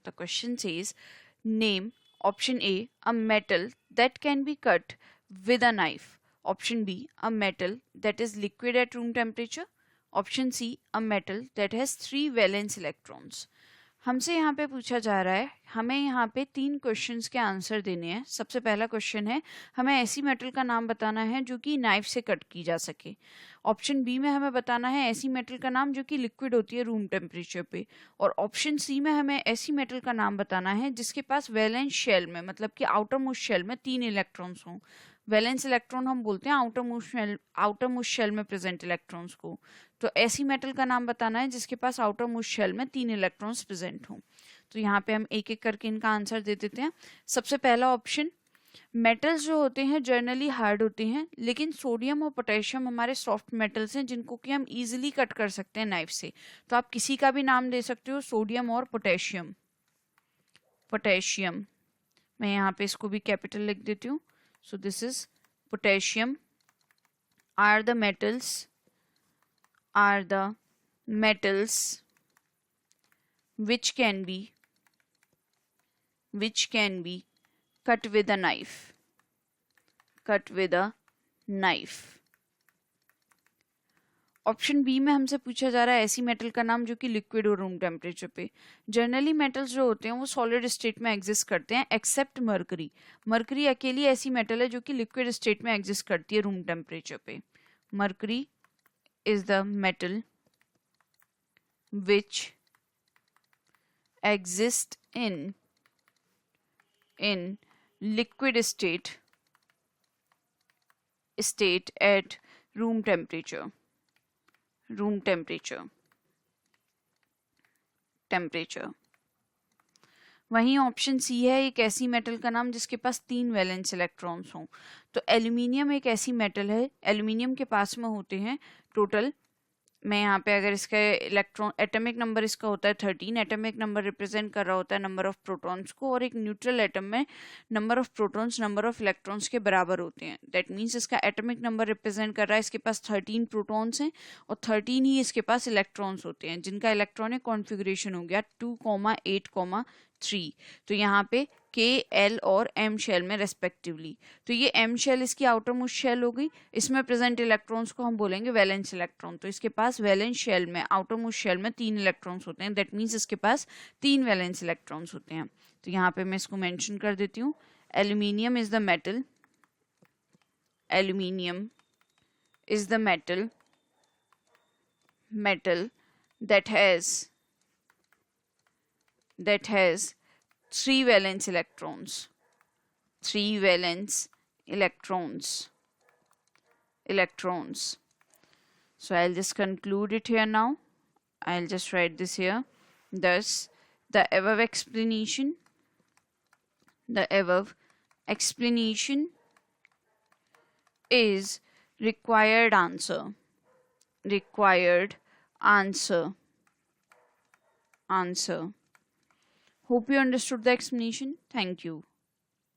The question says, name option A, a metal that can be cut with a knife. Option B, a metal that is liquid at room temperature. Option C, a metal that has 3 valence electrons. हमसे यहाँ पे पूछा जा रहा है, हमें यहाँ पे 3 क्वेश्चंस के आंसर देने हैं। सबसे पहला क्वेश्चन है, हमें ऐसी मेटल का नाम बताना है जो कि नाइफ से कट की जा सके। ऑप्शन बी में हमें बताना है ऐसी मेटल का नाम जो कि लिक्विड होती है रूम टेम्परेचर पे। और ऑप्शन सी में हमें ऐसी मेटल का नाम बताना है जिसके पास वैलेंस शेल में, मतलब कि आउटर मोस्ट शेल में 3 इलेक्ट्रॉन्स हों। वैलेंस इलेक्ट्रॉन हम बोलते हैं आउटर मोस्ट शेल में प्रेजेंट इलेक्ट्रॉन्स को। तो ऐसी मेटल का नाम बताना है जिसके पास आउटर मोस्ट शेल में 3 इलेक्ट्रॉन्स प्रेजेंट हों। तो यहाँ पे हम एक एक करके इनका आंसर दे देते हैं। सबसे पहला ऑप्शन, मेटल्स जो होते हैं जनरली हार्ड होते हैं, लेकिन सोडियम और पोटेशियम हमारे सॉफ्ट मेटल्स हैं जिनको कि हम इजीली कट कर सकते हैं नाइफ से। तो आप किसी का भी नाम दे सकते हो, सोडियम और पोटेशियम। पोटेशियम, मैं यहाँ पे इसको भी कैपिटल लिख देती हूँ। So this is potassium are the metals which can be cut with a knife. Option B में हमसे पूछा जा रहा है ऐसी मेटल का नाम जो कि लिक्विड हो रूम टेम्परेचर पे। जनरली मेटल्स जो होते हैं वो सॉलिड स्टेट में एग्जिस्ट करते हैं एक्सेप्ट मरकरी। मरकरी अकेली ऐसी मेटल है जो कि लिक्विड स्टेट में एग्जिस्ट करती है रूम टेम्परेचर पे। Mercury is the metal which exists in liquid state at room temperature. वहीं ऑप्शन सी है एक ऐसी मेटल का नाम जिसके पास 3 वैलेंस इलेक्ट्रॉन्स हों। तो एल्यूमिनियम एक ऐसी मेटल है, एल्यूमिनियम के पास में होते हैं टोटल, मैं यहाँ पे अगर इसका इलेक्ट्रॉन एटॉमिक नंबर इसका होता है 13, एटॉमिक नंबर रिप्रेजेंट कर रहा होता है नंबर ऑफ प्रोटॉन्स को, और एक न्यूट्रल एटम में number of protons number of electrons के बराबर होते हैं। दैट मीन्स इसका एटॉमिक नंबर रिप्रेजेंट कर रहा है इसके पास 13 प्रोटॉन्स हैं और 13 ही इसके पास इलेक्ट्रॉन्स होते हैं, जिनका इलेक्ट्रॉनिक कॉन्फ़िगरेशन हो गया 2, 8, 3। तो यहाँ पे के, एल और एम शेल में रेस्पेक्टिवली। तो ये एम शेल इसकी आउटर मोस्ट शेल हो गई, इसमें प्रेजेंट इलेक्ट्रॉन्स को हम बोलेंगे वैलेंस इलेक्ट्रॉन। तो इसके पास वैलेंस शेल में, आउटर मोस्ट शेल में 3 इलेक्ट्रॉन्स होते हैं। दैट मीन्स इसके पास 3 वैलेंस इलेक्ट्रॉन्स होते हैं। तो यहाँ पे मैं इसको मेंशन कर देती हूँ, aluminium is the metal, aluminium is the metal that has 3 valence electrons. So I'll just conclude it here now. I'll just write this here. Thus, the above explanation is required answer. Hope you understood the explanation. Thank you.